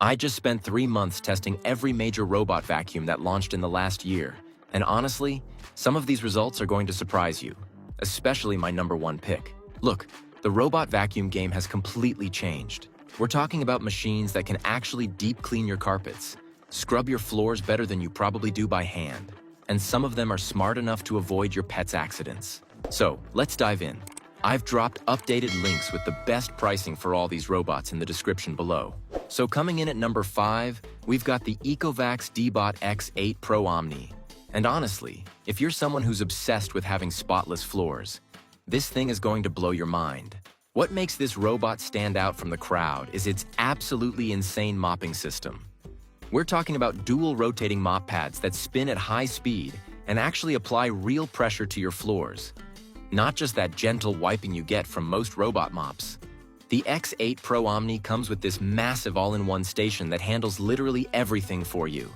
I just spent 3 months testing every major robot vacuum that launched in the last year, and honestly, some of these results are going to surprise you, especially my number one pick. Look, the robot vacuum game has completely changed. We're talking about machines that can actually deep clean your carpets, scrub your floors better than you probably do by hand, and some of them are smart enough to avoid your pet's accidents. So, let's dive in. I've dropped updated links with the best pricing for all these robots in the description below. So coming in at number 5, we've got the Ecovacs Deebot X8 Pro Omni. And honestly, if you're someone who's obsessed with having spotless floors, this thing is going to blow your mind. What makes this robot stand out from the crowd is its absolutely insane mopping system. We're talking about dual rotating mop pads that spin at high speed and actually apply real pressure to your floors. Not just that gentle wiping you get from most robot mops. The X8 Pro Omni comes with this massive all-in-one station that handles literally everything for you.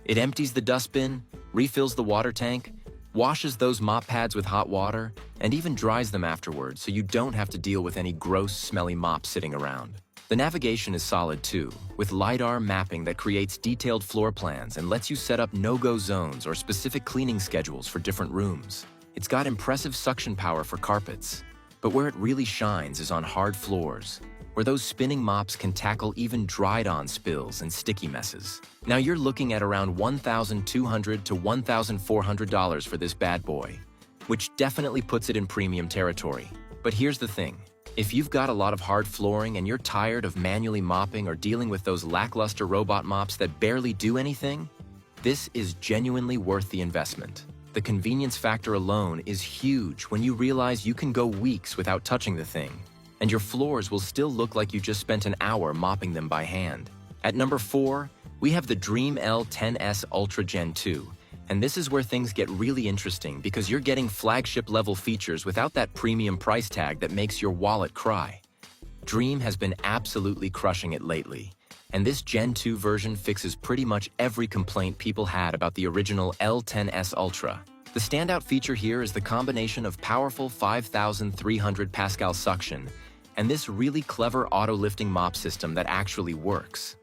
It empties the dustbin, refills the water tank, washes those mop pads with hot water, and even dries them afterwards so you don't have to deal with any gross, smelly mops sitting around. The navigation is solid too, with LiDAR mapping that creates detailed floor plans and lets you set up no-go zones or specific cleaning schedules for different rooms. It's got impressive suction power for carpets, but where it really shines is on hard floors, where those spinning mops can tackle even dried-on spills and sticky messes. Now you're looking at around $1,200 to $1,400 for this bad boy, which definitely puts it in premium territory. But here's the thing. If you've got a lot of hard flooring and you're tired of manually mopping or dealing with those lackluster robot mops that barely do anything, this is genuinely worth the investment. The convenience factor alone is huge when you realize you can go weeks without touching the thing, and your floors will still look like you just spent an hour mopping them by hand. At number 4, we have the Dreame L10s Ultra Gen 2, and this is where things get really interesting because you're getting flagship-level features without that premium price tag that makes your wallet cry. Dreame has been absolutely crushing it lately, and this Gen 2 version fixes pretty much every complaint people had about the original L10s Ultra. The standout feature here is the combination of powerful 5,300 Pascal suction and this really clever auto-lifting mop system that actually works.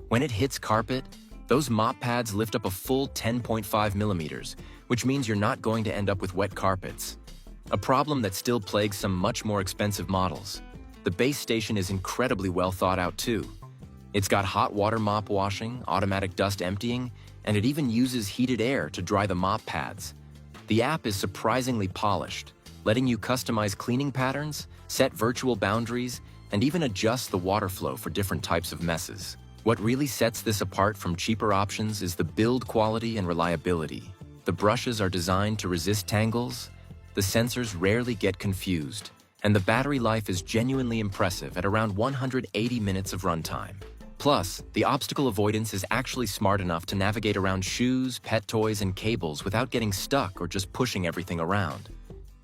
When it hits carpet, those mop pads lift up a full 10.5 millimeters, which means you're not going to end up with wet carpets, a problem that still plagues some much more expensive models. The base station is incredibly well thought out too. It's got hot water mop washing, automatic dust emptying, and it even uses heated air to dry the mop pads. The app is surprisingly polished, letting you customize cleaning patterns, set virtual boundaries, and even adjust the water flow for different types of messes. What really sets this apart from cheaper options is the build quality and reliability. The brushes are designed to resist tangles, the sensors rarely get confused, and the battery life is genuinely impressive at around 180 minutes of runtime. Plus, the obstacle avoidance is actually smart enough to navigate around shoes, pet toys, and cables without getting stuck or just pushing everything around.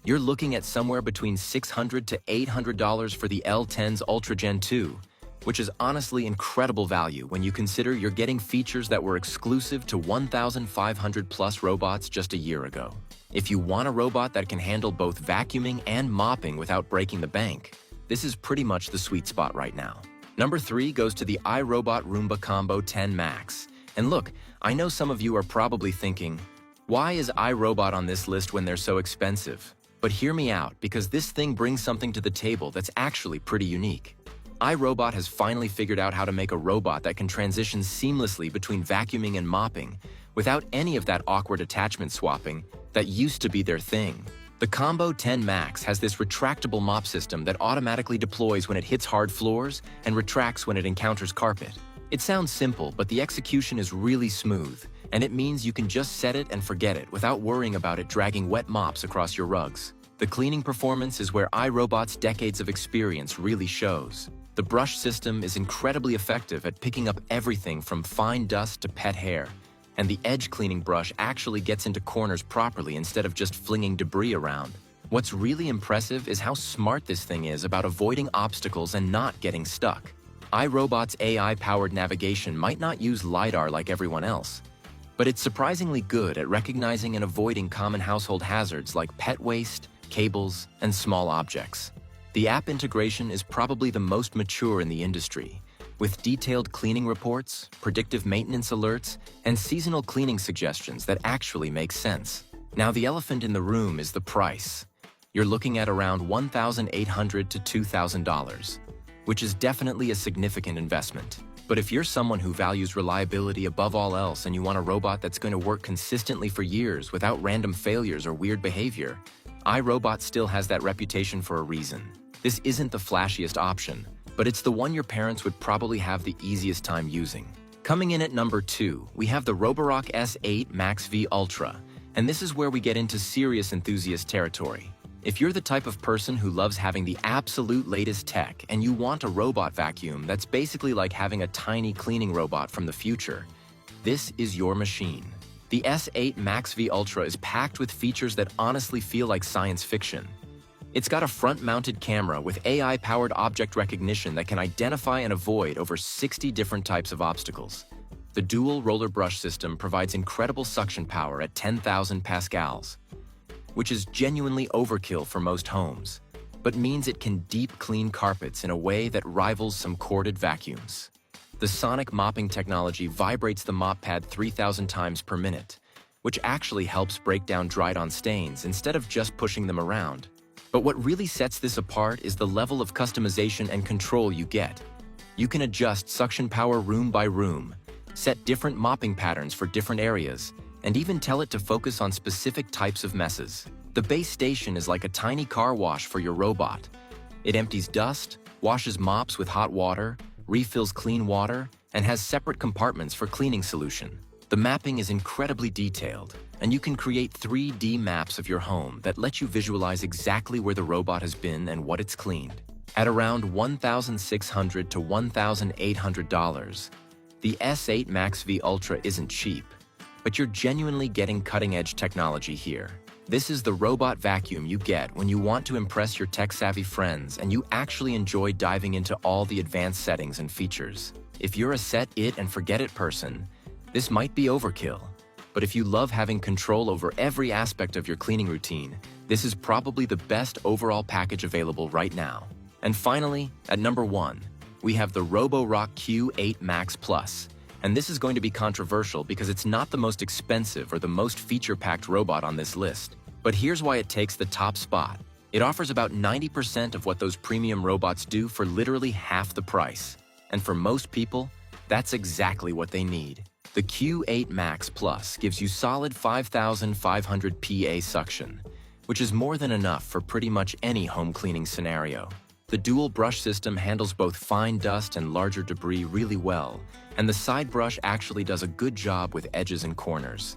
You're looking at somewhere between $600 to $800 for the L10s Ultra Gen 2, which is honestly incredible value when you consider you're getting features that were exclusive to 1,500 plus robots just a year ago. If you want a robot that can handle both vacuuming and mopping without breaking the bank, this is pretty much the sweet spot right now. Number 3 goes to the iRobot Roomba Combo 10 Max. And look, I know some of you are probably thinking, why is iRobot on this list when they're so expensive? But hear me out, because this thing brings something to the table that's actually pretty unique. iRobot has finally figured out how to make a robot that can transition seamlessly between vacuuming and mopping without any of that awkward attachment swapping that used to be their thing. The Combo 10 Max has this retractable mop system that automatically deploys when it hits hard floors and retracts when it encounters carpet. It sounds simple, but the execution is really smooth, and it means you can just set it and forget it without worrying about it dragging wet mops across your rugs. The cleaning performance is where iRobot's decades of experience really shows. The brush system is incredibly effective at picking up everything from fine dust to pet hair, and the edge cleaning brush actually gets into corners properly instead of just flinging debris around. What's really impressive is how smart this thing is about avoiding obstacles and not getting stuck. iRobot's AI-powered navigation might not use LiDAR like everyone else, but it's surprisingly good at recognizing and avoiding common household hazards like pet waste, cables, and small objects. The app integration is probably the most mature in the industry, with detailed cleaning reports, predictive maintenance alerts, and seasonal cleaning suggestions that actually make sense. Now, the elephant in the room is the price. You're looking at around $1,800 to $2,000, which is definitely a significant investment. But if you're someone who values reliability above all else and you want a robot that's going to work consistently for years without random failures or weird behavior, iRobot still has that reputation for a reason. This isn't the flashiest option, but it's the one your parents would probably have the easiest time using. Coming in at number 2, we have the Roborock S8 MaxV Ultra, and this is where we get into serious enthusiast territory. If you're the type of person who loves having the absolute latest tech and you want a robot vacuum that's basically like having a tiny cleaning robot from the future, this is your machine. The S8 MaxV Ultra is packed with features that honestly feel like science fiction. It's got a front-mounted camera with AI-powered object recognition that can identify and avoid over 60 different types of obstacles. The dual roller brush system provides incredible suction power at 10,000 pascals, which is genuinely overkill for most homes, but means it can deep clean carpets in a way that rivals some corded vacuums. The sonic mopping technology vibrates the mop pad 3,000 times per minute, which actually helps break down dried-on stains instead of just pushing them around. But what really sets this apart is the level of customization and control you get. You can adjust suction power room by room, set different mopping patterns for different areas, and even tell it to focus on specific types of messes. The base station is like a tiny car wash for your robot. It empties dust, washes mops with hot water, refills clean water, and has separate compartments for cleaning solution. The mapping is incredibly detailed, and you can create 3D maps of your home that let you visualize exactly where the robot has been and what it's cleaned. At around $1,600 to $1,800, the S8 MaxV Ultra isn't cheap, but you're genuinely getting cutting-edge technology here. This is the robot vacuum you get when you want to impress your tech-savvy friends and you actually enjoy diving into all the advanced settings and features. If you're a set-it-and-forget-it person, this might be overkill. But if you love having control over every aspect of your cleaning routine, this is probably the best overall package available right now. And finally, at number 1, we have the Roborock Q8 Max Plus. And this is going to be controversial because it's not the most expensive or the most feature-packed robot on this list. But here's why it takes the top spot. It offers about 90% of what those premium robots do for literally half the price. And for most people, that's exactly what they need. The Q8 Max Plus gives you solid 5,500 PA suction, which is more than enough for pretty much any home cleaning scenario. The dual brush system handles both fine dust and larger debris really well, and the side brush actually does a good job with edges and corners.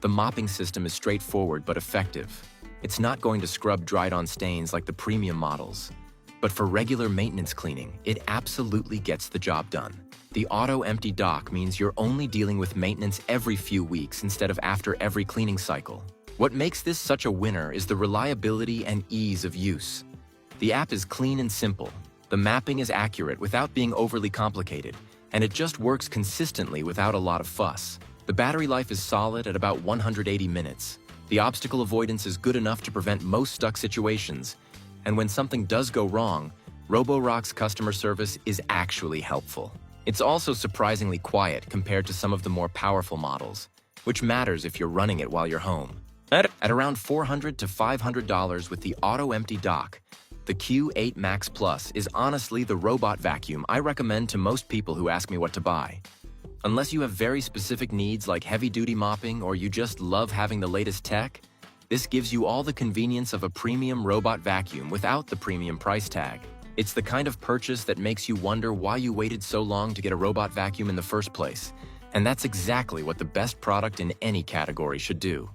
The mopping system is straightforward but effective. It's not going to scrub dried-on stains like the premium models, but for regular maintenance cleaning, it absolutely gets the job done. The auto-empty dock means you're only dealing with maintenance every few weeks instead of after every cleaning cycle. What makes this such a winner is the reliability and ease of use. The app is clean and simple, the mapping is accurate without being overly complicated, and it just works consistently without a lot of fuss. The battery life is solid at about 180 minutes. The obstacle avoidance is good enough to prevent most stuck situations, and when something does go wrong, Roborock's customer service is actually helpful. It's also surprisingly quiet compared to some of the more powerful models, which matters if you're running it while you're home. At around $400 to $500 with the auto-empty dock, the Q8 Max Plus is honestly the robot vacuum I recommend to most people who ask me what to buy. Unless you have very specific needs like heavy-duty mopping or you just love having the latest tech, this gives you all the convenience of a premium robot vacuum without the premium price tag. It's the kind of purchase that makes you wonder why you waited so long to get a robot vacuum in the first place. And that's exactly what the best product in any category should do.